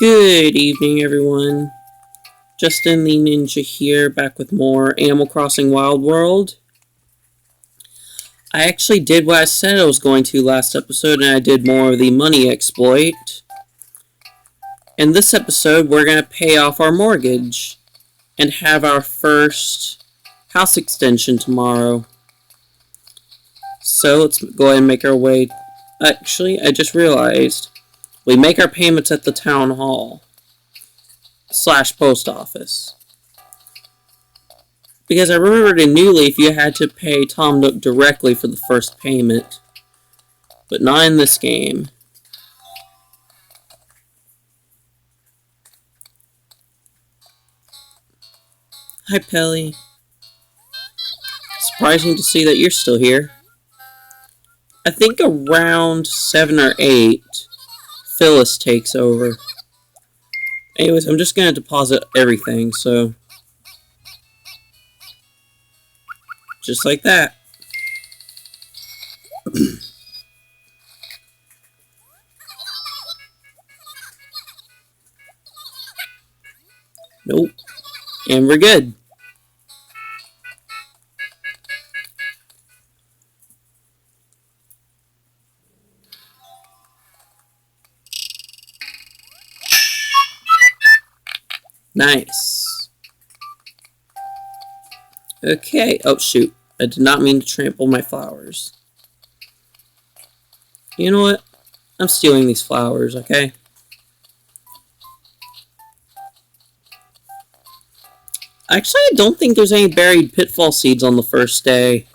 Good evening, everyone. Justin the Ninja here, back with more Animal Crossing Wild World. I actually did what I said I was going to last episode, and I did more of the money exploit. In this episode, we're going to pay off our mortgage and have our first house extension tomorrow. So let's go ahead and make our way. Actually, I just realized we make our payments at the town hall / post office. Because I remembered in New Leaf you had to pay Tom Nook directly for the first payment, but not in this game. Hi, Pelly. Surprising to see that you're still here. I think around 7 or 8, Phyllis takes over. Anyways, I'm just going to deposit everything, so just like that. Nope. And we're good. Nice. Okay. Oh, shoot. I did not mean to trample my flowers. You know what? I'm stealing these flowers, okay? Actually, I don't think there's any buried pitfall seeds on the first day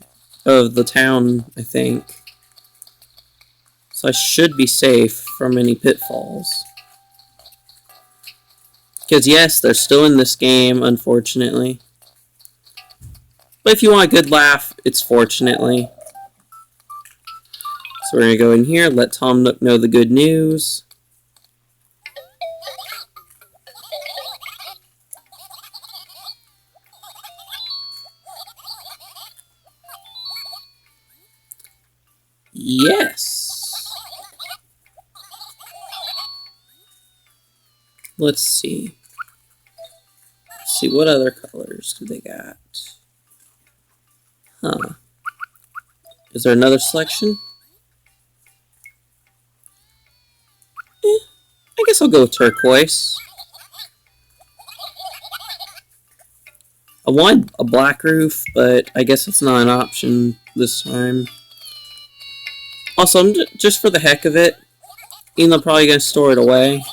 of the town, I think. So I should be safe from any pitfalls. Because yes, they're still in this game, unfortunately. But if you want a good laugh, it's fortunately. So we're going to go in here, let Tom Nook know the good news. Yes. Let's see. What other colors do they got? Huh. Is there another selection? I guess I'll go with turquoise. I wanted a black roof, but I guess it's not an option this time. Also, I'm just for the heck of it, even though I'm probably going to store it away,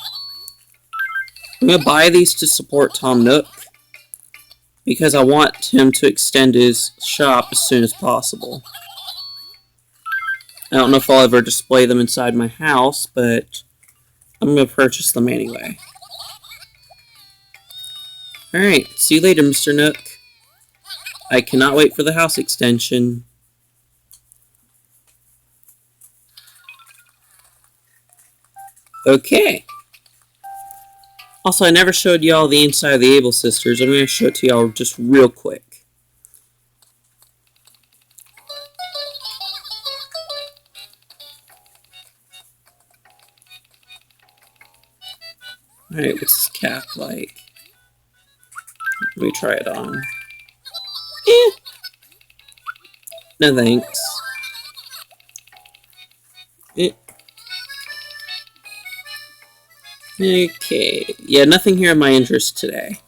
I'm going to buy these to support Tom Nook, because I want him to extend his shop as soon as possible. I don't know if I'll ever display them inside my house, but I'm going to purchase them anyway. Alright, see you later, Mr. Nook. I cannot wait for the house extension. Okay. Also, I never showed y'all the inside of the Able Sisters. I'm going to show it to y'all just real quick. Alright, what's this cap like? Let me try it on. No thanks. Okay, yeah, nothing here of my interest today.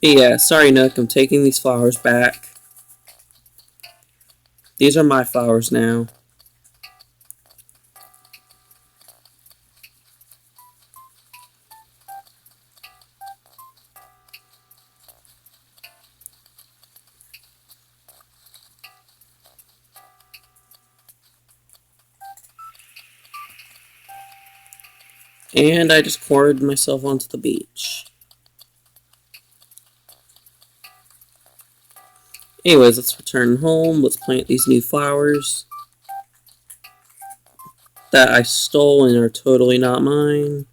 Yeah, sorry Nook, I'm taking these flowers back. These are my flowers now. And I just poured myself onto the beach. Anyways, let's return home. Let's plant these new flowers that I stole and are totally not mine.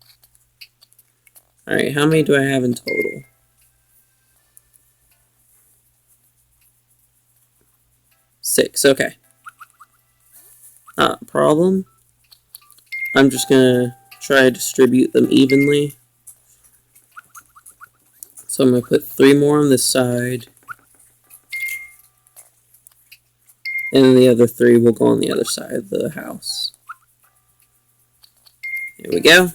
Alright, how many do I have in total? 6, okay. Not a problem. I'm just gonna try to distribute them evenly. So I'm gonna put 3 more on this side. And then the other 3 will go on the other side of the house. Here we go.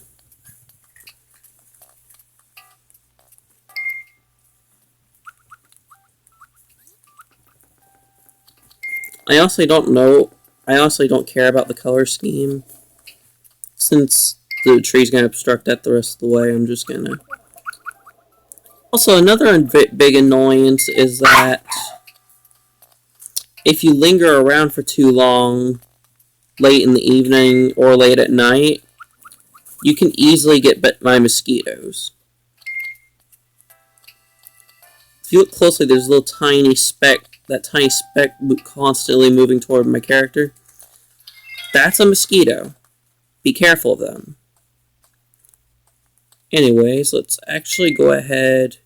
I honestly don't care about the color scheme. Since the tree's going to obstruct that the rest of the way, I'm just going to... Also, another big annoyance is that if you linger around for too long, late in the evening or late at night, you can easily get bit by mosquitoes. If you look closely, there's a little tiny speck, that tiny speck constantly moving toward my character. That's a mosquito. Be careful of them. Anyways, let's actually go ahead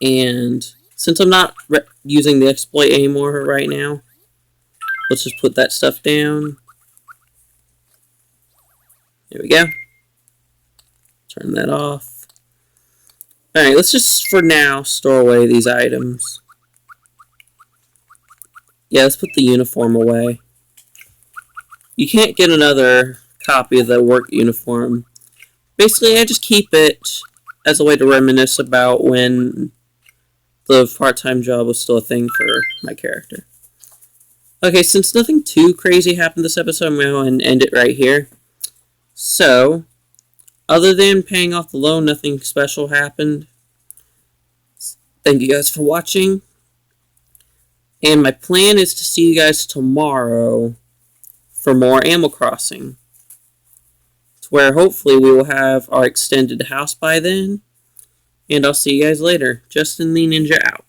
and, since I'm not using the exploit anymore right now, let's just put that stuff down. There we go. Turn that off. Alright, let's just, for now, store away these items. Yeah, let's put the uniform away. You can't get another copy of the work uniform. Basically, I just keep it as a way to reminisce about when the part-time job was still a thing for my character. Okay, since nothing too crazy happened this episode, I'm going to end it right here. So, other than paying off the loan, nothing special happened. Thank you guys for watching. And my plan is to see you guys tomorrow for more Animal Crossing. To where hopefully we will have our extended house by then. And I'll see you guys later. Justin the Ninja out.